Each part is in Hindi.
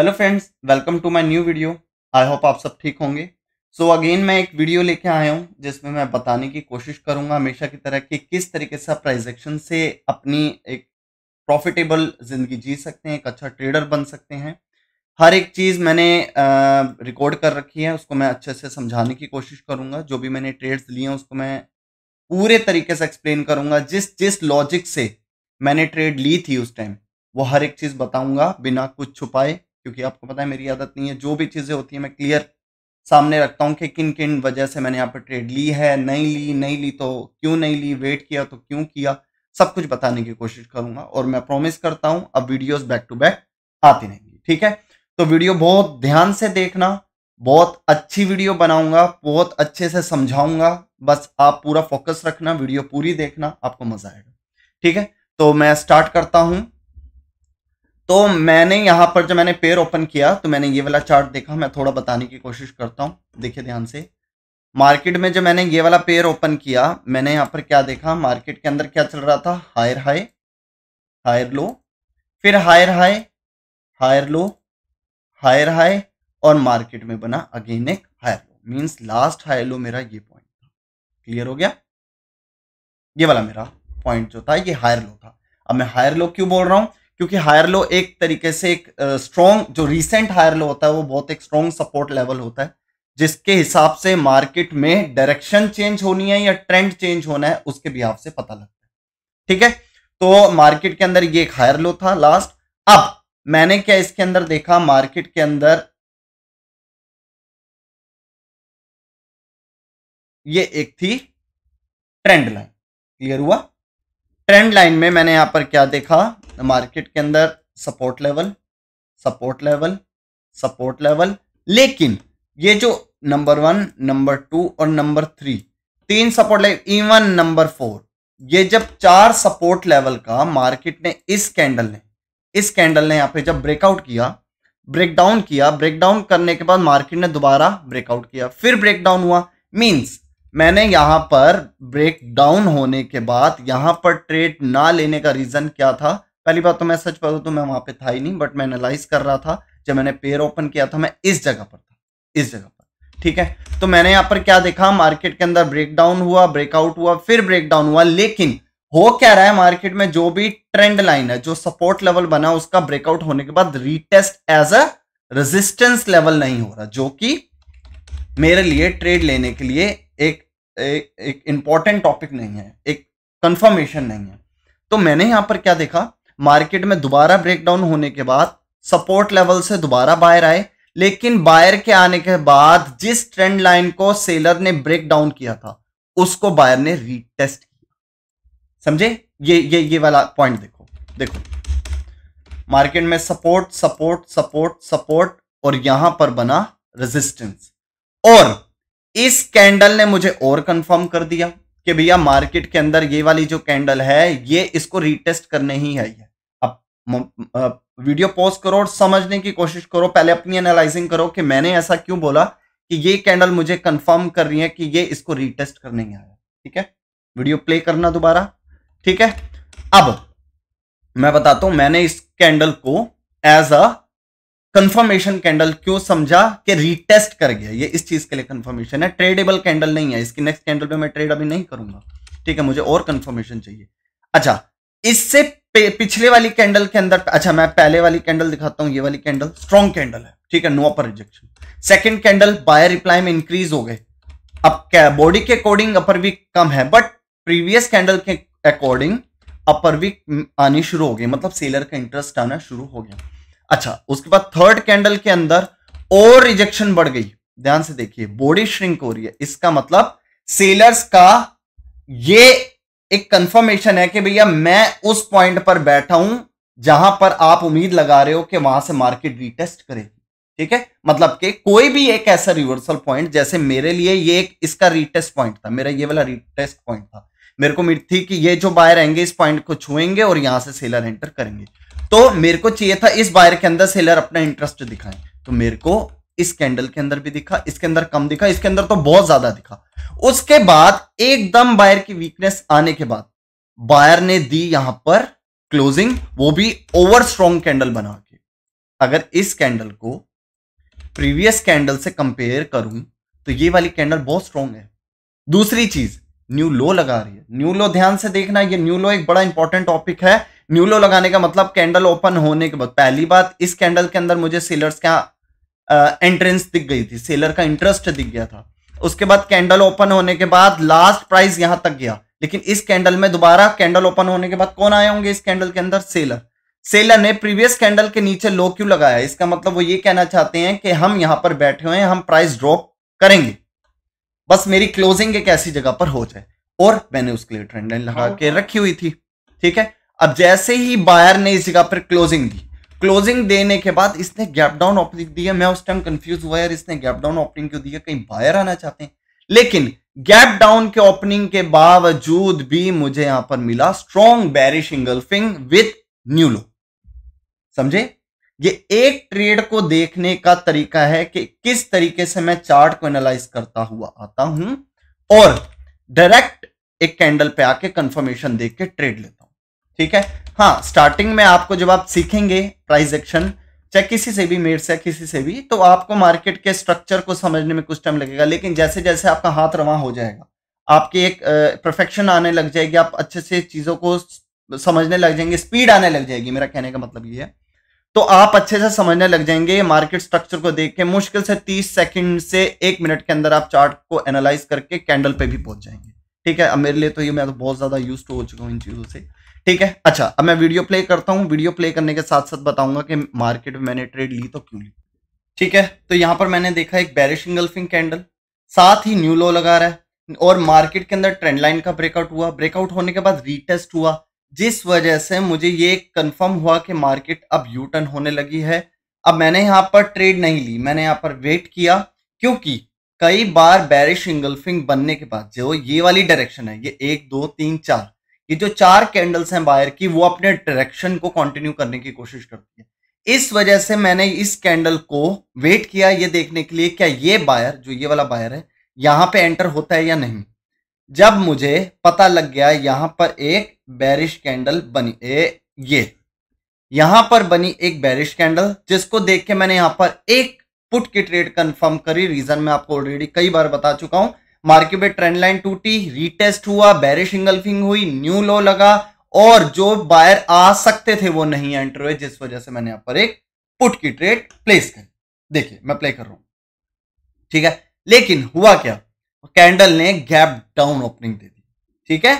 Hello friends, welcome to my new video. I hope आप सब ठीक होंगे। सो अगेन मैं एक वीडियो लेके आया हूँ जिसमें मैं बताने की कोशिश करूंगा हमेशा की तरह कि किस तरीके से आप प्राइस एक्शन से अपनी एक प्रॉफिटेबल जिंदगी जी सकते हैं, एक अच्छा ट्रेडर बन सकते हैं। हर एक चीज़ मैंने रिकॉर्ड कर रखी है, उसको मैं अच्छे से समझाने की कोशिश करूंगा। जो भी मैंने ट्रेड्स लिए हैं उसको मैं पूरे तरीके से एक्सप्लेन करूंगा। जिस जिस लॉजिक से मैंने ट्रेड ली थी उस टाइम, वो हर एक चीज़ बताऊंगा बिना कुछ छुपाए, क्योंकि आपको पता है मेरी आदत नहीं है। जो भी चीज़ें होती हैं मैं क्लियर सामने रखता हूँ कि किन किन वजह से मैंने यहाँ पर ट्रेड ली है, नहीं ली तो क्यों नहीं ली, वेट किया तो क्यों किया, सब कुछ बताने की कोशिश करूंगा। और मैं प्रॉमिस करता हूँ अब वीडियोस बैक टू बैक आती रहेंगी, ठीक है। तो वीडियो बहुत ध्यान से देखना, बहुत अच्छी वीडियो बनाऊंगा, बहुत अच्छे से समझाऊंगा। बस आप पूरा फोकस रखना, वीडियो पूरी देखना, आपको मजा आएगा, ठीक है। तो मैं स्टार्ट करता हूं। तो मैंने यहां पर जब मैंने पेयर ओपन किया तो मैंने ये वाला चार्ट देखा। मैं थोड़ा बताने की कोशिश करता हूं, देखिए ध्यान से। मार्केट में जब मैंने ये वाला पेयर ओपन किया, मैंने यहां पर क्या देखा, मार्केट के अंदर क्या चल रहा था, हायर हाई, हायर लो, फिर higher high, higher low, higher high, और मार्केट में बना अगेन एक higher low. Means last high low मेरा ये पॉइंट था। क्लियर हो गया? ये वाला मेरा पॉइंट जो था ये हायर लो था। अब मैं हायर लो क्यों बोल रहा हूं, क्योंकि हायर लो एक तरीके से एक स्ट्रॉन्ग, जो रीसेंट हायर लो होता है वो बहुत एक स्ट्रॉन्ग सपोर्ट लेवल होता है, जिसके हिसाब से मार्केट में डायरेक्शन चेंज होनी है या ट्रेंड चेंज होना है उसके बिहाफ से पता लगता है, ठीक है। तो मार्केट के अंदर ये एक हायर लो था लास्ट। अब मैंने क्या इसके अंदर देखा, मार्केट के अंदर ये एक थी ट्रेंड लाइन। क्लियर हुआ? ट्रेंड लाइन में मैंने यहां पर क्या देखा, मार्केट के अंदर support level, support level, support level, लेकिन ये जो नंबर 1, नंबर 2 और number 3, 3 support level, even number 4, ये जब 4 सपोर्ट लेवल का मार्केट ने इस कैंडल ने यहां पे जब ब्रेकआउट किया, ब्रेकडाउन किया, ब्रेकडाउन करने के बाद मार्केट ने दोबारा ब्रेकआउट किया, फिर ब्रेकडाउन हुआ। मींस मैंने यहां पर ब्रेक डाउन होने के बाद यहां पर ट्रेड ना लेने का रीजन क्या था। पहली बात तो मैं सच बताऊं तो मैं वहां पे था ही नहीं, बट मैं एनालाइज कर रहा था। जब मैंने पेयर ओपन किया था मैं इस जगह पर था, इस जगह पर, ठीक है। तो मैंने यहां पर क्या देखा, मार्केट के अंदर ब्रेक डाउन हुआ, ब्रेकआउट हुआ, फिर ब्रेक डाउन हुआ, लेकिन हो क्या रहा है, मार्केट में जो भी ट्रेंड लाइन है, जो सपोर्ट लेवल बना, उसका ब्रेकआउट होने के बाद retest as a resistance level नहीं हो रहा, जो कि मेरे लिए ट्रेड लेने के लिए एक इंपॉर्टेंट टॉपिक नहीं है, एक कंफर्मेशन नहीं है। तो मैंने यहां पर क्या देखा, मार्केट में दोबारा ब्रेकडाउन होने के बाद सपोर्ट लेवल से दोबारा बायर आए, लेकिन बायर के आने के बाद जिस ट्रेंड लाइन को सेलर ने ब्रेक डाउन किया था उसको बायर ने रीटेस्ट किया। समझे? ये वाला पॉइंट देखो, देखो मार्केट में सपोर्ट सपोर्ट सपोर्ट सपोर्ट और यहां पर बना रेजिस्टेंस, और इस कैंडल ने मुझे और कंफर्म कर दिया कि भैया मार्केट के अंदर ये वाली जो कैंडल है ये इसको रीटेस्ट करने ही है। ये अब वीडियो पॉज करो और समझने की कोशिश करो, पहले अपनी एनालाइजिंग करो कि मैंने ऐसा क्यों बोला कि ये कैंडल मुझे कंफर्म कर रही है कि ये इसको रीटेस्ट करने ही आया, ठीक है। वीडियो प्ले करना दोबारा, ठीक है। अब मैं बताता हूं मैंने इस कैंडल को एज अ कंफर्मेशन कैंडल क्यों समझा कि रीटेस्ट कर गया। ये इस चीज के लिए कंफर्मेशन है, ट्रेडेबल कैंडल नहीं है। इसकी नेक्स्ट कैंडल पे मैं ट्रेड अभी नहीं करूंगा, ठीक है, मुझे और कंफर्मेशन चाहिए। अच्छा, इससे पिछले वाली कैंडल के अंदर, अच्छा मैं पहले वाली कैंडल दिखाता हूं। ये वाली कैंडल स्ट्रॉन्ग कैंडल है, ठीक है, no upper rejection. Second candle buyer reply में इंक्रीज हो गए। अब क्या बॉडी के अकॉर्डिंग अपर वीक कम है, बट प्रीवियस कैंडल के अकॉर्डिंग अपर वीक आनी शुरू हो गई, मतलब सेलर का इंटरेस्ट आना शुरू हो गया। अच्छा, उसके बाद थर्ड कैंडल के अंदर और रिजेक्शन बढ़ गई। ध्यान से देखिए, बॉडी श्रिंक हो रही है, इसका मतलब सेलर्स का ये एक कंफर्मेशन है कि भैया मैं उस पॉइंट पर बैठा हूं जहां पर आप उम्मीद लगा रहे हो कि वहां से मार्केट रीटेस्ट करेगी, ठीक है। मतलब कि कोई भी एक ऐसा रिवर्सल पॉइंट, जैसे मेरे लिए ये एक इसका रीटेस्ट पॉइंट था, मेरा ये वाला रीटेस्ट पॉइंट था। मेरे को उम्मीद थी कि ये जो बायर आएंगे इस पॉइंट को छुएंगे और यहां से सेलर एंटर करेंगे। तो मेरे को चाहिए था इस बायर के अंदर सेलर अपना इंटरेस्ट दिखाएं, तो मेरे को इस कैंडल के अंदर भी दिखा, इसके अंदर कम दिखा, इसके अंदर तो बहुत ज्यादा दिखा। उसके बाद एकदम बायर की वीकनेस आने के बाद बायर ने दी यहां पर क्लोजिंग, वो भी ओवर स्ट्रॉन्ग कैंडल बना के। अगर इस कैंडल को प्रीवियस कैंडल से कंपेयर करूं तो ये वाली कैंडल बहुत स्ट्रॉन्ग है। दूसरी चीज, न्यू लो लगा रही है। न्यू लो ध्यान से देखना, ये न्यू लो एक बड़ा इंपॉर्टेंट टॉपिक है। न्यू लो लगाने का मतलब कैंडल ओपन होने के बाद, पहली बात इस कैंडल के अंदर मुझे सेलर्स का एंट्रेंस दिख गई थी, सेलर का इंटरेस्ट दिख गया था। उसके बाद कैंडल ओपन होने के बाद लास्ट प्राइस यहां तक गया, लेकिन इस कैंडल में दोबारा कैंडल ओपन होने के बाद कौन आए होंगे इस कैंडल के अंदर? सेलर। सेलर ने प्रीवियस कैंडल के नीचे लो क्यों लगाया? इसका मतलब वो ये कहना चाहते हैं कि हम यहां पर बैठे हुए हैं, हम प्राइस ड्रॉप करेंगे, बस मेरी क्लोजिंग एक ऐसी जगह पर हो जाए, और मैंने उसके लिए ट्रेंड लाइन लगा के रखी हुई थी। ठीक है, अब जैसे ही बायर ने इस जगह पर क्लोजिंग दी, क्लोजिंग देने के बाद इसने गैप डाउन ओपनिंग दी है। मैं उस टाइम कंफ्यूज हुआ यार, इसने गैप डाउन ओपनिंग क्यों दी है, कहीं बायर आना चाहते हैं? लेकिन गैप डाउन के ओपनिंग के बावजूद भी मुझे यहां पर मिला strong bearish engulfing with new low. समझे? ये एक ट्रेड को देखने का तरीका है कि किस तरीके से मैं चार्ट को एनालाइज करता हुआ आता हूं और डायरेक्ट एक कैंडल पे आके कंफर्मेशन देख के ट्रेड लेता हूं। ठीक है, हाँ, स्टार्टिंग में आपको जब आप सीखेंगे प्राइस एक्शन, चाहे किसी से भी, मेरे से किसी से भी, तो आपको मार्केट के स्ट्रक्चर को समझने में कुछ टाइम लगेगा। लेकिन जैसे जैसे आपका हाथ रवा हो जाएगा, आपकी एक परफेक्शन आने लग जाएगी, आप अच्छे से चीजों को समझने लग जाएंगे, स्पीड आने लग जाएगी। मेरा कहने का मतलब ये है, तो आप अच्छे से समझने लग जाएंगे मार्केट स्ट्रक्चर को देख के। मुश्किल से 30 सेकंड से 1 मिनट के अंदर आप चार्ट को एनालाइज करके कैंडल पे भी पहुंच जाएंगे। ठीक है, अब मेरे लिए तो ये, मैं तो बहुत ज्यादा यूज्ड हो चुका हूं इन चीजों से। ठीक है, अच्छा, अब मैं वीडियो प्ले करता हूं। वीडियो प्ले करने के साथ साथ बताऊंगा कि मार्केट में मैंने ट्रेड ली तो क्यों ली। ठीक है, तो यहां पर मैंने देखा एक बेरिश इंगल्फिंग कैंडल, साथ ही न्यू लो लगा रहा है, और मार्केट के अंदर ट्रेंड लाइन का ब्रेकआउट हुआ। ब्रेकआउट होने के बाद रीटेस्ट हुआ, जिस वजह से मुझे ये कंफर्म हुआ कि मार्केट अब यू टर्न होने लगी है। अब मैंने यहां पर ट्रेड नहीं ली, मैंने यहां पर वेट किया, क्योंकि कई बार बेरिश इंगल्फिंग बनने के बाद जो ये वाली डायरेक्शन है, ये 1 2 3 4, ये जो 4 कैंडल्स हैं बायर की, वो अपने डायरेक्शन को कंटिन्यू करने की कोशिश करती है। इस वजह से मैंने इस कैंडल को वेट किया ये देखने के लिए क्या ये बायर, जो ये वाला बायर है, यहां पे एंटर होता है या नहीं। जब मुझे पता लग गया यहां पर एक बेरिश कैंडल बनी, ये यहां पर बनी एक बेरिश कैंडल, जिसको देख के मैंने यहां पर एक पुट की ट्रेड कंफर्म करी। रीजन मैं आपको ऑलरेडी कई बार बता चुका हूं। मार्केट में ट्रेंड लाइन टूटी, रीटेस्ट हुआ, बेरिश इंगल्फिंग हुई, न्यू लो लगा, और जो बायर आ सकते थे वो नहीं एंटर हुए, जिस वजह से मैंने यहां पर एक पुट की ट्रेड प्लेस करी। देखिए मैं प्ले कर रहा हूं। ठीक है, लेकिन हुआ क्या, कैंडल ने गैप डाउन ओपनिंग दे दी। ठीक है,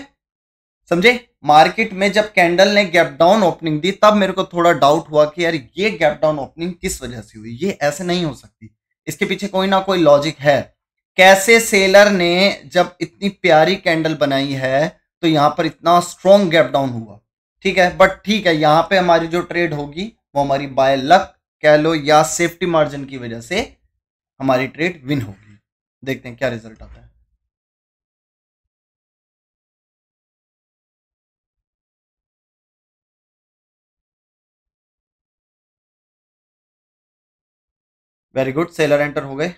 समझे? मार्केट में जब कैंडल ने गैप डाउन ओपनिंग दी, तब मेरे को थोड़ा डाउट हुआ कि यार ये गैप डाउन ओपनिंग किस वजह से हुई, ये ऐसे नहीं हो सकती, इसके पीछे कोई ना कोई लॉजिक है। कैसे सेलर ने जब इतनी प्यारी कैंडल बनाई है तो यहां पर इतना स्ट्रॉन्ग गैप डाउन हुआ। ठीक है, बट ठीक है, यहां पे हमारी जो ट्रेड होगी वो हमारी बाय लक कह लो या सेफ्टी मार्जिन की वजह से हमारी ट्रेड विन होगी। देखते हैं क्या रिजल्ट आता है। वेरी गुड, सेलर एंटर हो गए।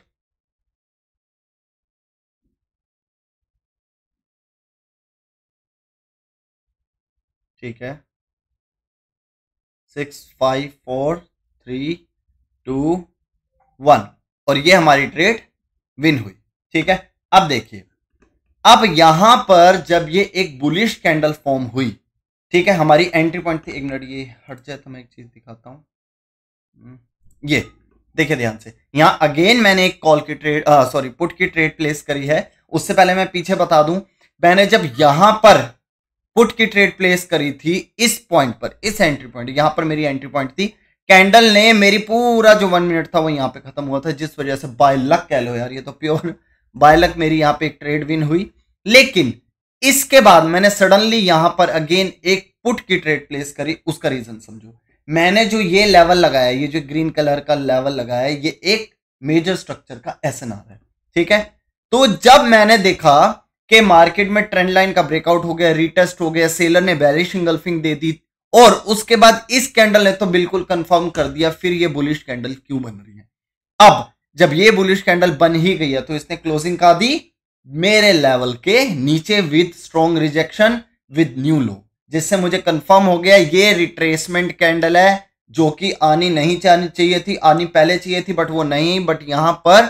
ठीक है, 6 5 4 3 2 1, और ये हमारी ट्रेड विन हुई। ठीक है, अब देखिए, अब यहां पर जब ये एक बुलिश कैंडल फॉर्म हुई, ठीक है, हमारी एंट्री पॉइंट थी, एक मिनट ये हट जाए तो मैं एक चीज दिखाता हूं। ये देखिए ध्यान से, यहां अगेन मैंने एक कॉल की ट्रेड, सॉरी पुट की ट्रेड प्लेस करी है। उससे पहले मैं पीछे बता दूं, मैंने जब यहां पर पुट की ट्रेड प्लेस करी थी इस पॉइंट पर, इस एंट्री पॉइंट, यहां पर मेरी एंट्री पॉइंट थी, कैंडल ने मेरी पूरा जो 1 मिनट था वो यहां पे खत्म हुआ था, जिस वजह से बाय लक कह लो यार, ये तो प्योर बाय लक मेरी यहां पे एक ट्रेड विन हुई। लेकिन इसके बाद मैंने सडनली यहां पर अगेन एक पुट की ट्रेड प्लेस करी। उसका रीजन समझो, मैंने जो ये लेवल लगाया, ये जो ग्रीन कलर का लेवल लगाया, ये एक मेजर स्ट्रक्चर का एसएनआर है। ठीक है, तो जब मैंने देखा कि मार्केट में ट्रेंड लाइन का ब्रेकआउट हो गया, रीटेस्ट हो गया, सेलर ने बेरिश इंगल्फिंग दे दी, और उसके बाद इस कैंडल ने तो बिल्कुल कंफर्म कर दिया फिर ये बुलिश कैंडल क्यों बन रही है। अब जब ये बुलिश कैंडल बन ही गई है तो इसने क्लोजिंग का दी मेरे लेवल के नीचे with strong rejection with new low, जिससे मुझे कंफर्म हो गया ये रिट्रेसमेंट कैंडल है, जो कि आनी नहीं चाहिए थी, आनी पहले चाहिए थी बट वो नहीं। बट यहां पर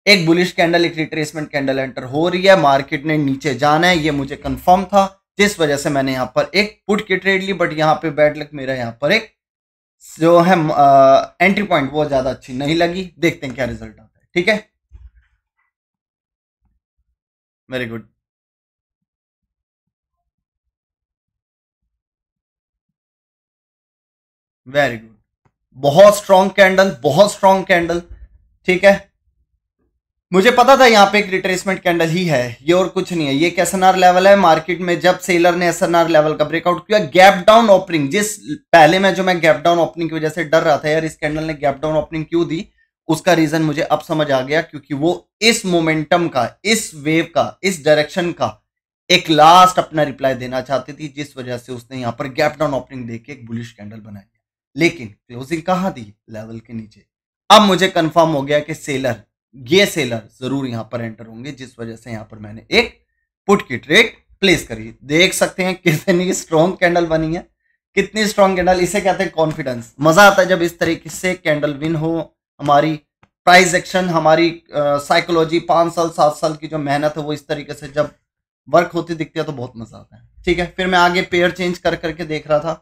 एक बुलिश कैंडल, एक रिट्रेसमेंट कैंडल एंटर हो रही है, मार्केट ने नीचे जाना है, ये मुझे कंफर्म था, जिस वजह से मैंने यहां पर एक पुट की ट्रेड ली। बट यहां पे बैड लक मेरा यहां पर एक जो है एंट्री पॉइंट वो ज्यादा अच्छी नहीं लगी। देखते हैं क्या रिजल्ट आता है। ठीक है, वेरी गुड। वेरी गुड, बहुत स्ट्रॉन्ग कैंडल, बहुत स्ट्रॉन्ग कैंडल। ठीक है, मुझे पता था यहाँ पे एक रिट्रेसमेंट कैंडल ही है ये, और कुछ नहीं है। ये एक एसएनआर लेवल है। मार्केट में जब सेलर ने एसएनआर लेवल का ब्रेकआउट किया, गैप डाउन ओपनिंग, जिस पहले में जो मैं गैप डाउन ओपनिंग की वजह से डर रहा था यार इस कैंडल ने गैप डाउन ओपनिंग क्यों दी, उसका रीजन मुझे अब समझ आ गया, क्योंकि वो इस मोमेंटम का, इस वेव का, इस डायरेक्शन का एक लास्ट अपना रिप्लाई देना चाहती थी, जिस वजह से उसने यहाँ पर गैप डाउन ओपनिंग देके एक बुलिश कैंडल बनाई। लेकिन क्लोजिंग कहां दी, लेवल के नीचे। अब मुझे कंफर्म हो गया कि ये सेलर जरूर यहां पर एंटर होंगे, जिस वजह से यहां पर मैंने एक पुट की ट्रेड प्लेस करी। देख सकते हैं कितनी स्ट्रॉन्ग कैंडल बनी है, कितनी स्ट्रॉन्ग कैंडल। इसे कहते हैं कॉन्फिडेंस। मजा आता है जब इस तरीके से कैंडल विन हो। हमारी प्राइस एक्शन, हमारी साइकोलॉजी, 5 साल 7 साल की जो मेहनत है वो इस तरीके से जब वर्क होती दिखती है तो बहुत मजा आता है। ठीक है, फिर मैं आगे पेयर चेंज कर करके देख रहा था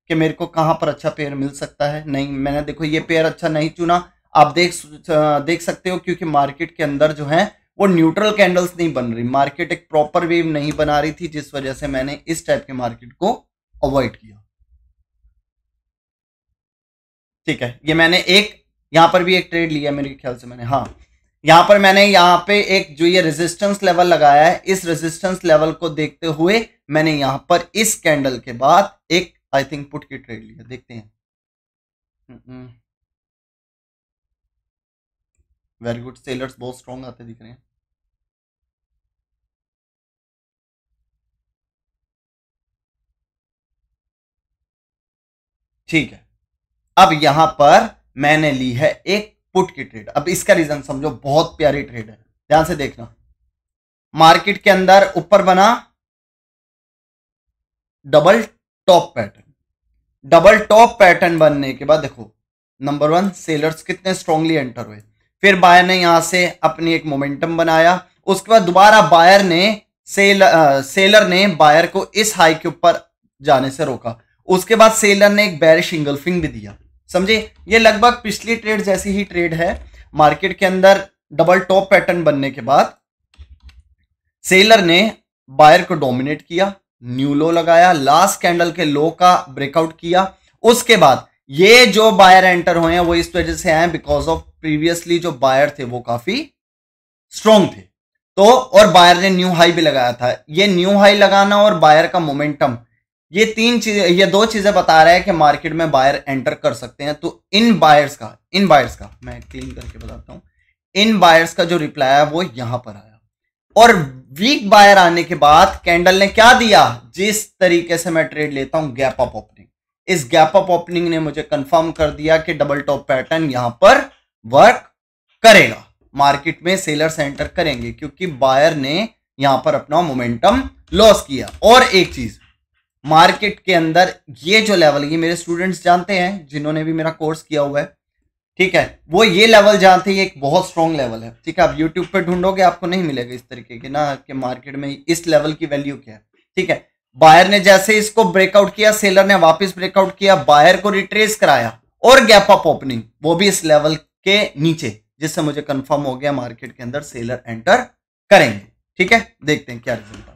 कि मेरे को कहां पर अच्छा पेयर मिल सकता है। नहीं, मैंने देखो ये पेयर अच्छा नहीं चुना। आप देख सकते हो, क्योंकि मार्केट के अंदर जो है वो न्यूट्रल कैंडल्स नहीं बन रही, मार्केट एक प्रॉपर वेव नहीं बना रही थी, जिस वजह से मैंने इस टाइप के मार्केट को अवॉइड किया। ठीक है, ये मैंने एक यहां पर भी एक ट्रेड लिया मेरे ख्याल से मैंने, हाँ यहां पर मैंने यहां पे एक जो ये रेजिस्टेंस लेवल लगाया है, इस रेजिस्टेंस लेवल को देखते हुए मैंने यहां पर इस कैंडल के बाद एक आई थिंक पुट की ट्रेड लिया। देखते हैं। वेरी गुड, सेलर्स बहुत स्ट्रॉन्ग आते दिख रहे हैं। ठीक है, अब यहां पर मैंने ली है एक पुट की ट्रेड। अब इसका रीजन समझो, बहुत प्यारी ट्रेड है, ध्यान से देखना। मार्केट के अंदर ऊपर बना double top pattern, double top pattern बनने के बाद देखो, नंबर 1 सेलर्स कितने स्ट्रांगली एंटर हुए। फिर बायर ने यहां से अपनी एक मोमेंटम बनाया, उसके बाद दोबारा बायर ने सेलर ने बायर को इस हाई के ऊपर जाने से रोका। उसके बाद सेलर ने एक बेरिश इंगल्फिंग भी दिया। समझे, ये लगभग पिछली ट्रेड जैसी ही ट्रेड है। मार्केट के अंदर डबल टॉप पैटर्न बनने के बाद सेलर ने बायर को डोमिनेट किया, न्यू लो लगाया, लास्ट कैंडल के लो का ब्रेकआउट किया। उसके बाद ये जो बायर एंटर हुए हैं वो इस वजह से आए बिकॉज ऑफ प्रीवियसली जो बायर थे वो काफी स्ट्रॉन्ग थे। तो और बायर ने न्यू हाई भी लगाया था। ये न्यू हाई लगाना और बायर का मोमेंटम, ये तीन चीजें, ये दो चीजें बता रहा है कि मार्केट में बायर एंटर कर सकते हैं। तो इन बायर्स का मैं क्लीन करके बताता हूं, इन बायर्स का जो रिप्लाई है वो यहां पर आया। और वीक बायर आने के बाद कैंडल ने क्या दिया, जिस तरीके से मैं ट्रेड लेता हूं गैप अप ओपनिंग, इस गैप अप ओपनिंग ने मुझे कंफर्म कर दिया कि डबल टॉप पैटर्न यहां पर वर्क करेगा, मार्केट में सेलर्स एंटर करेंगे, क्योंकि बायर ने यहां पर अपना मोमेंटम लॉस किया। और एक चीज, मार्केट के अंदर ये जो लेवल, ये मेरे स्टूडेंट्स जानते हैं जिन्होंने भी मेरा कोर्स किया हुआ है, ठीक है, वो ये लेवल जानते हैं, एक बहुत स्ट्रॉन्ग लेवल है। ठीक है, आप यूट्यूब पे ढूंढोगे आपको नहीं मिलेगा इस तरीके के ना, कि मार्केट में इस लेवल की वैल्यू क्या है। ठीक है, बायर ने जैसे इसको ब्रेकआउट किया, सेलर ने वापस ब्रेकआउट किया, बायर को रिट्रेस कराया और गैप अप ओपनिंग, वो भी इस लेवल के नीचे, जिससे मुझे कंफर्म हो गया मार्केट के अंदर सेलर एंटर करेंगे। ठीक है, देखते हैं क्या रिजल्ट आता है।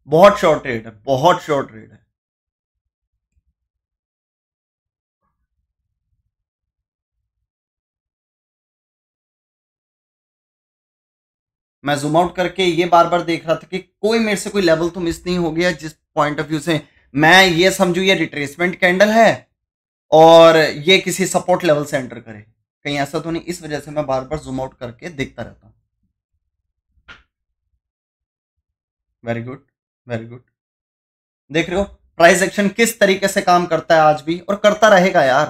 बहुत शॉर्ट रेट है, बहुत शॉर्ट रेट है। मैं जूम आउट करके ये बार बार देख रहा था कि कोई मेरे से कोई लेवल तो मिस नहीं हो गया, जिस पॉइंट ऑफ व्यू से मैं ये समझू ये रिट्रेसमेंट कैंडल है और ये किसी सपोर्ट लेवल से एंटर करे, कहीं ऐसा तो नहीं। इस वजह से मैं बार बार जूम आउट करके देखता रहता हूं। Very good, very good. देख रहे हो प्राइस एक्शन किस तरीके से काम करता है आज भी, और करता रहेगा यार,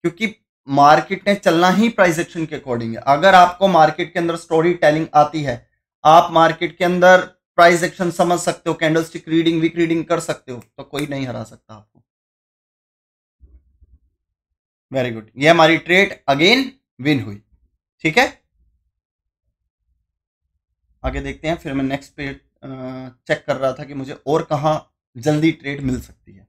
क्योंकि मार्केट ने चलना ही प्राइस एक्शन के अकॉर्डिंग है। अगर आपको मार्केट के अंदर स्टोरी टेलिंग आती है, आप मार्केट के अंदर प्राइस एक्शन समझ सकते हो, कैंडलस्टिक रीडिंग, वीक रीडिंग कर सकते हो, तो कोई नहीं हरा सकता आपको। वेरी गुड, ये हमारी ट्रेड अगेन विन हुई। ठीक है, आगे देखते हैं। फिर मैं नेक्स्ट पे चेक कर रहा था कि मुझे और कहाँ जल्दी ट्रेड मिल सकती है।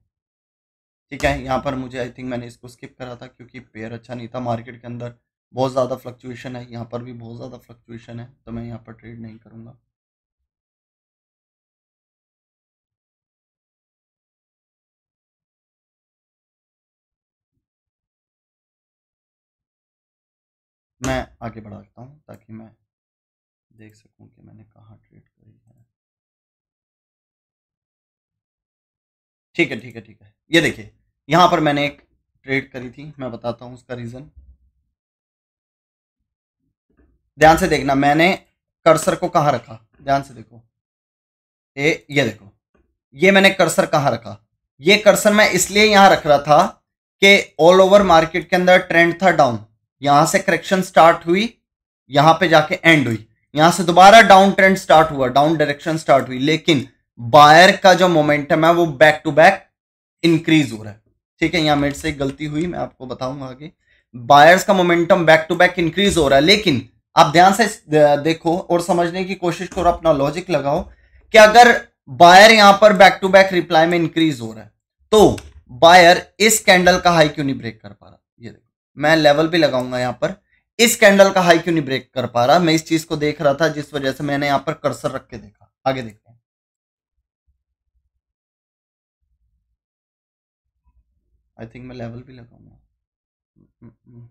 ठीक है, यहाँ पर मुझे आई थिंक मैंने इसको स्किप करा था क्योंकि पेयर अच्छा नहीं था। मार्केट के अंदर बहुत ज़्यादा फ्लक्चुएशन है, यहाँ पर भी बहुत ज़्यादा फ्लक्चुएशन है, तो मैं यहाँ पर ट्रेड नहीं करूँगा। मैं आगे बढ़ाता हूँ ताकि मैं देख सकूँ कि मैंने कहाँ ट्रेड करी है। ठीक है ठीक है ठीक है, ये देखिए यहाँ पर मैंने एक ट्रेड करी थी, मैं बताता हूँ उसका रीज़न। ध्यान से देखना, मैंने कर्सर को कहाँ रखा, ध्यान से देखो। ये देखो, ये मैंने कर्सर कहाँ रखा। ये कर्सर मैं इसलिए यहां रख रहा था कि ऑल ओवर मार्केट के अंदर ट्रेंड था डाउन, यहां से करेक्शन स्टार्ट हुई, यहां पे जाके एंड हुई, यहां से दोबारा डाउन ट्रेंड स्टार्ट हुआ, डाउन डायरेक्शन स्टार्ट हुई, लेकिन बायर का जो मोमेंटम है वो बैक टू बैक इंक्रीज हो रहा है। ठीक है, यहां मेरे से एक गलती हुई, मैं आपको बताऊंगा आगे। बायर्स का momentum back to back increase हो रहा है, लेकिन आप ध्यान से देखो और समझने की कोशिश करो, अपना लॉजिक लगाओ कि अगर बायर यहां पर बैक टू बैक रिप्लाई में इंक्रीज हो रहा है तो बायर इस कैंडल का हाई क्यों नहीं ब्रेक कर पा रहा। ये देखो, मैं लेवल भी लगाऊंगा यहां पर, इस कैंडल का हाई क्यों नहीं ब्रेक कर पा रहा। मैं इस चीज को देख रहा था, जिस वजह से मैंने यहां पर कर्सर रख के देखा। आगे देखते हैं। आई थिंक मैं लेवल भी लगाऊंगा। हम्म, हम्म।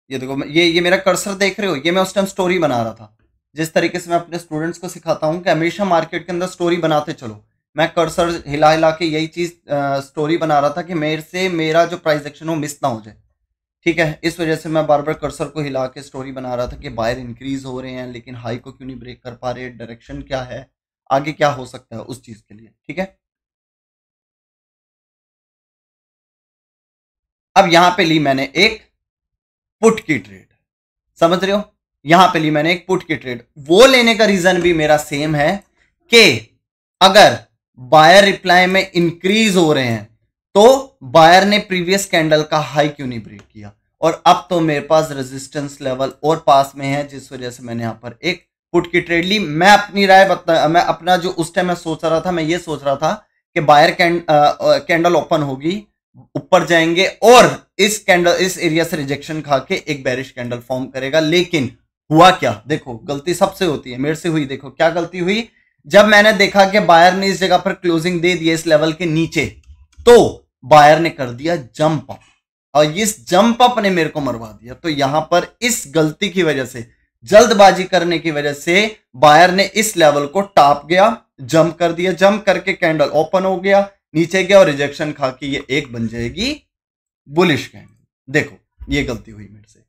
ये देखो, ये मेरा कर्सर देख रहे हो, ये मैं उस टाइम स्टोरी बना रहा था। जिस तरीके से मैं अपने स्टूडेंट्स को सिखाता हूँ कि हमेशा मार्केट के अंदर स्टोरी बनाते चलो, मैं कर्सर हिला हिला के यही चीज स्टोरी बना रहा था कि मेरे से मेरा जो प्राइस एक्शन हो मिस ना हो जाए। ठीक है, इस वजह से मैं बार बार कर्सर को हिला के स्टोरी बना रहा था कि बायर इंक्रीज हो रहे हैं लेकिन हाई को क्यों नहीं ब्रेक कर पा रहे, डायरेक्शन क्या है, आगे क्या हो सकता है उस चीज के लिए। ठीक है, अब यहां पे ली मैंने एक पुट की ट्रेड, समझ रहे हो, यहां पे ली मैंने एक पुट की ट्रेड। वो लेने का रीजन भी मेरा सेम है कि अगर बायर रिप्लाई में इंक्रीज हो रहे हैं तो बायर ने प्रीवियस कैंडल का हाई क्यों नहीं ब्रेक किया, और अब तो मेरे पास रेजिस्टेंस लेवल और पास में है, जिस वजह से मैंने यहां पर एक पुट की ट्रेड ली। मैं अपनी राय बता, मैं अपना जो उस टाइम मैं सोच रहा था, मैं ये सोच रहा था कि बायर कैंडल ओपन होगी, ऊपर जाएंगे और इस कैंडल इस एरिया से रिजेक्शन खा के एक बेरिश कैंडल फॉर्म करेगा। लेकिन हुआ क्या, देखो गलती सबसे होती है, मेरे से हुई। देखो क्या गलती हुई, जब मैंने देखा कि बायर ने इस जगह पर क्लोजिंग दे दी इस लेवल के नीचे, तो बायर ने कर दिया जंप अप, और इस जंप अप ने मेरे को मरवा दिया। तो यहां पर इस गलती की वजह से, जल्दबाजी करने की वजह से बायर ने इस लेवल को टॉप गया, जंप कर दिया, जंप करके कैंडल ओपन हो गया, नीचे गया और रिजेक्शन खा के ये एक बन जाएगी बुलिश कैंडल। देखो ये गलती हुई मेरे से।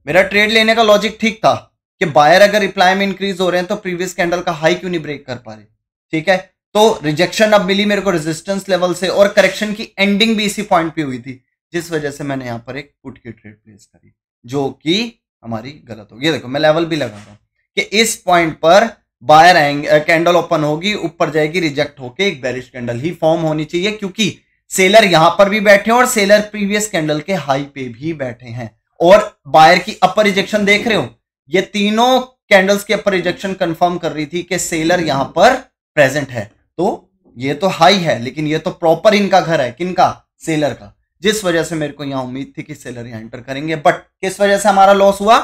मेरा ट्रेड लेने का लॉजिक ठीक था कि बायर अगर रिप्लाई में इंक्रीज हो रहे हैं तो प्रीवियस कैंडल का हाई क्यों नहीं ब्रेक कर पा रहे। ठीक है, तो रिजेक्शन अब मिली मेरे को रेजिस्टेंस लेवल से, और करेक्शन की एंडिंग भी इसी पॉइंट पे हुई थी, जिस वजह से मैंने यहां पर एक पुट की ट्रेड प्लेस करी, जो कि हमारी गलत हो गई। देखो मैं लेवल भी लगा रहा हूं कि इस पॉइंट पर बायर आएंगे, कैंडल ओपन होगी, ऊपर जाएगी, रिजेक्ट होके एक बेरिश कैंडल ही फॉर्म होनी चाहिए, क्योंकि सेलर यहां पर भी बैठे हैं और सेलर प्रीवियस कैंडल के हाई पे भी बैठे हैं, और बायर की अपर रिजेक्शन देख रहे हो, ये तीनों कैंडल्स की अपर रिजेक्शन कंफर्म कर रही थी कि सेलर यहां पर प्रेजेंट है। तो ये तो हाई है, लेकिन ये तो प्रॉपर इनका घर है, किनका, सेलर का, जिस वजह से मेरे को यहां उम्मीद थी कि सेलर यहां एंटर करेंगे। बट किस वजह से हमारा लॉस हुआ,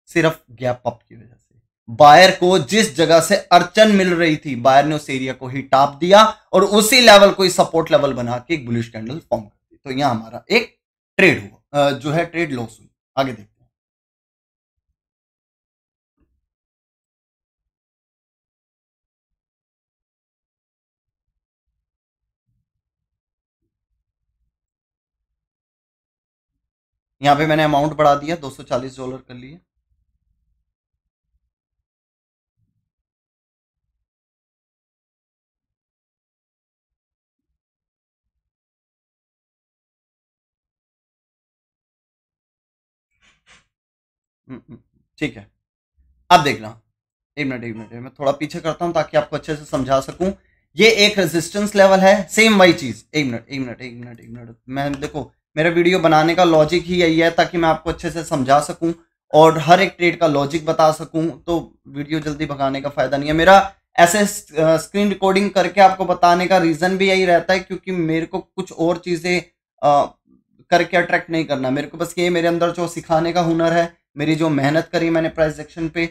सिर्फ गैप अप की वजह से। बायर को जिस जगह से अड़चन मिल रही थी, बायर ने उस एरिया को ही टाप दिया और उसी लेवल को सपोर्ट लेवल बना के एक बुलिश कैंडल फॉर्म कर दी। तो यहां हमारा एक ट्रेड हुआ, जो है ट्रेड लॉस हुई। आगे देखते हैं। यहाँ पे मैंने अमाउंट बढ़ा दिया, $240 कर लिए। ठीक है, अब देखना, एक मिनट मैं थोड़ा पीछे करता हूं ताकि आपको अच्छे से समझा सकूं। ये एक रेजिस्टेंस लेवल है, सेम वही चीज। एक मिनट मैं देखो, मेरा वीडियो बनाने का लॉजिक ही यही है ताकि मैं आपको अच्छे से समझा सकूं और हर एक ट्रेड का लॉजिक बता सकूं। तो वीडियो जल्दी भगाने का फायदा नहीं है मेरा। ऐसे स्क्रीन रिकॉर्डिंग करके आपको बताने का रीजन भी यही रहता है क्योंकि मेरे को कुछ और चीजें करके अट्रैक्ट नहीं करना। मेरे को बस ये मेरे अंदर जो सिखाने का हुनर है, मेरी जो मेहनत करी मैंने प्राइस एक्शन पे,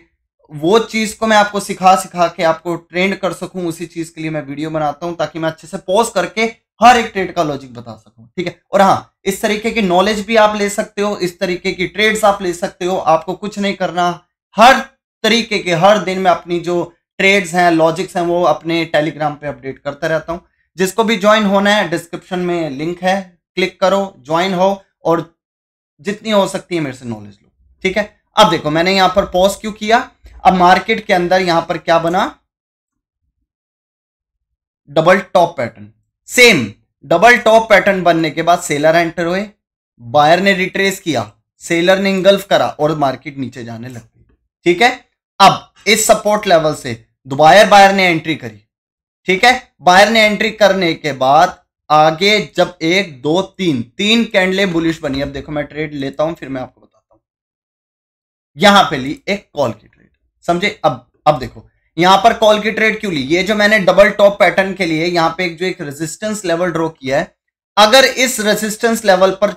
वो चीज को मैं आपको सिखा सिखा के आपको ट्रेंड कर सकूं। उसी चीज के लिए मैं वीडियो बनाता हूं ताकि मैं अच्छे से पॉज करके हर एक ट्रेड का लॉजिक बता सकूं। ठीक है, और हाँ, इस तरीके की नॉलेज भी आप ले सकते हो, इस तरीके की ट्रेड्स आप ले सकते हो। आपको कुछ नहीं करना, हर तरीके के हर दिन में अपनी जो ट्रेड्स हैं, लॉजिक्स हैं, वो अपने टेलीग्राम पे अपडेट करता रहता हूं। जिसको भी ज्वाइन होना है, डिस्क्रिप्शन में लिंक है, क्लिक करो, ज्वाइन हो और जितनी हो सकती है मेरे से नॉलेज लो। ठीक है, अब देखो मैंने यहां पर पॉज क्यों किया। अब मार्केट के अंदर यहां पर क्या बना, double top pattern. Same double top pattern बनने के बाद सेलर एंटर हुए, बायर ने रिट्रेस किया, सेलर ने इंगल्फ करा और मार्केट नीचे जाने लग गई। ठीक है, अब इस सपोर्ट लेवल से दोबारा बायर ने एंट्री करी। ठीक है, बायर ने एंट्री करने के बाद आगे जब 1 2 3 कैंडले बुलिश बनी। अब देखो मैं ट्रेड लेता हूं फिर मैं आपको बताता हूं। यहां पे ली एक कॉल की ट्रेड, समझे। अब देखो यहां पर कॉल की ट्रेड क्यों ली, ये जो मैंने डबल टॉप पैटर्न के लिए यहां पे एक रेजिस्टेंस लेवल ड्रॉ किया है, अगर इस रेजिस्टेंस लेवल पर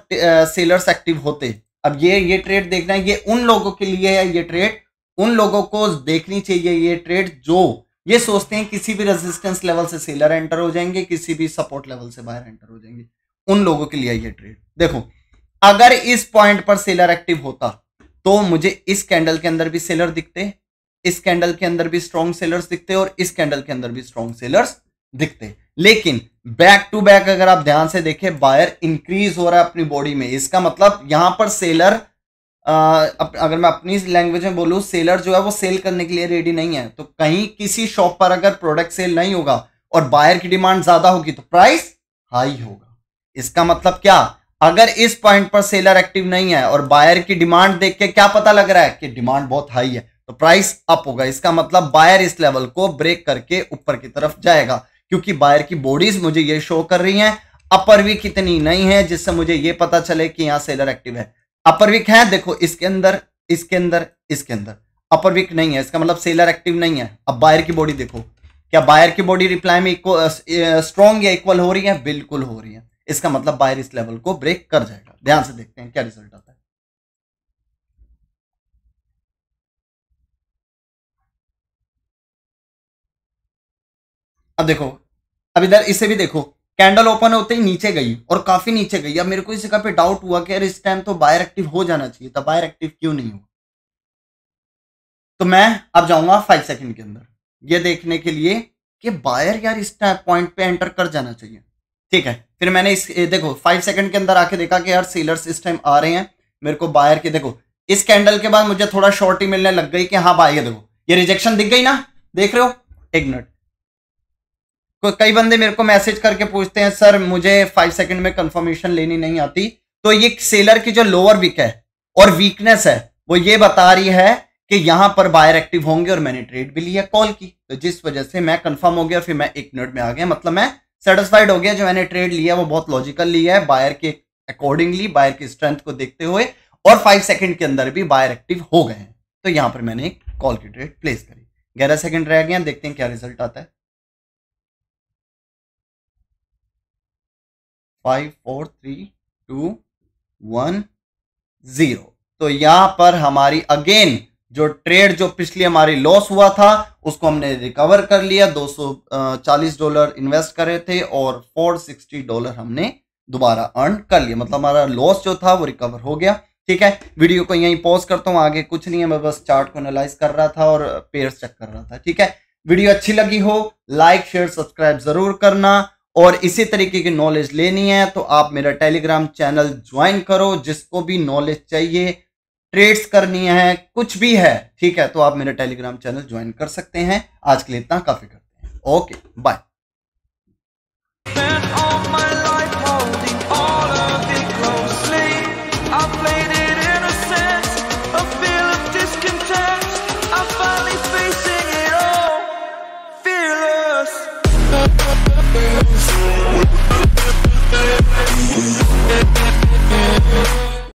सेलर्स एक्टिव होते, अब ये ट्रेड देखना है, ये उन लोगों के लिए है, ये ट्रेड उन लोगों को देखनी चाहिए। ये ट्रेड जो ये सोचते हैं किसी भी रेजिस्टेंस लेवल से सेलर एंटर हो जाएंगे, किसी भी सपोर्ट लेवल से बायर एंटर हो जाएंगे, उन लोगों के लिए ये ट्रेड। देखो अगर इस पॉइंट पर सेलर एक्टिव होता तो मुझे इस कैंडल के अंदर भी सेलर दिखते, इस कैंडल के अंदर भी स्ट्रॉन्ग सेलर्स दिखते और इस कैंडल के अंदर भी स्ट्रॉन्ग सेलर्स दिखते। लेकिन बैक टू बैक अगर आप ध्यान से देखें, बायर इंक्रीज हो रहा है अपनी बॉडी में। इसका मतलब यहां पर सेलर, अगर मैं अपनी लैंग्वेज में बोलूं, सेलर जो है वो सेल करने के लिए रेडी नहीं है। तो कहीं किसी शॉप पर अगर प्रोडक्ट सेल नहीं होगा और बायर की डिमांड ज्यादा होगी तो प्राइस हाई होगा। इसका मतलब क्या, अगर इस पॉइंट पर सेलर एक्टिव नहीं है और बायर की डिमांड देख के क्या पता लग रहा है कि डिमांड बहुत हाई है, तो प्राइस अप होगा। इसका मतलब बायर इस लेवल को ब्रेक करके ऊपर की तरफ जाएगा, क्योंकि बायर की बॉडीज मुझे ये शो कर रही हैं। अपर वीक कितनी नहीं है जिससे मुझे ये पता चले कि यहां सेलर एक्टिव है। अपर वीक है, देखो इसके अंदर, इसके अंदर, इसके अंदर अपर वीक नहीं है, इसका मतलब सेलर एक्टिव नहीं है। अब बायर की बॉडी देखो, क्या बायर की बॉडी रिप्लाई में स्ट्रॉन्ग या इक्वल हो रही है? बिल्कुल हो रही है। इसका मतलब बायर इस लेवल को ब्रेक कर जाएगा। ध्यान से देखते हैं क्या रिजल्ट आता है। अब देखो, अब इधर इसे भी देखो, कैंडल ओपन होते ही नीचे गई और काफी नीचे गई। अब मेरे को इस जगह पे डाउट हुआ कि यार इस टाइम तो बायर एक्टिव हो जाना चाहिए था, बायर एक्टिव क्यों नहीं हुआ? तो मैं अब जाऊंगा 5 सेकंड के अंदर ये देखने के लिए कि बायर यार इस पॉइंट पे एंटर कर जाना चाहिए। ठीक है, फिर मैंने इस देखो 5 सेकंड के अंदर आके देखा कि यार सेलर्स इस टाइम आ रहे हैं। मेरे को बायर के देखो इस कैंडल के बाद मुझे थोड़ा शॉर्टी मिलने लग गई कि हाँ बायर, देखो ये रिजेक्शन दिख गई ना, देख रहे हो? एक मिनट, कई बंदे मेरे को मैसेज करके पूछते हैं सर मुझे 5 सेकंड में कंफर्मेशन लेनी नहीं आती। तो ये सेलर की जो लोअर वीक है और वीकनेस है वो ये बता रही है कि यहां पर बायर एक्टिव होंगे और मैंने ट्रेड भी लिया कॉल की, तो जिस वजह से मैं कंफर्म हो गया और फिर मैं 1 मिनट में आ गया। मतलब मैं सेटिस्फाइड हो गया, जो मैंने ट्रेड लिया वो बहुत लॉजिकल लिया है, बायर के अकॉर्डिंगली, बायर की स्ट्रेंथ को देखते हुए, और 5 सेकंड के अंदर भी बायर एक्टिव हो गए हैं। तो यहां पर मैंने एक कॉल की ट्रेड प्लेस करी। 11 सेकंड रह गए, देखते हैं क्या रिजल्ट आता है। 5 4 3 2 1 0। तो यहां पर हमारी अगेन जो ट्रेड, जो पिछली हमारी लॉस हुआ था, उसको हमने रिकवर कर लिया। $240 इन्वेस्ट करे थे और $460 हमने दोबारा अर्न कर लिया। मतलब हमारा लॉस जो था वो रिकवर हो गया। ठीक है, वीडियो को यहीं पॉज करता हूं, आगे कुछ नहीं है, मैं बस चार्ट को एनालाइज कर रहा था और पेयर्स चेक कर रहा था। ठीक है, वीडियो अच्छी लगी हो लाइक शेयर सब्सक्राइब जरूर करना और इसी तरीके की नॉलेज लेनी है तो आप मेरा टेलीग्राम चैनल ज्वाइन करो। जिसको भी नॉलेज चाहिए, ट्रेड्स करनी है, कुछ भी है, ठीक है, तो आप मेरा टेलीग्राम चैनल ज्वाइन कर सकते हैं। आज के लिए इतना काफी करते हैं। Okay, bye.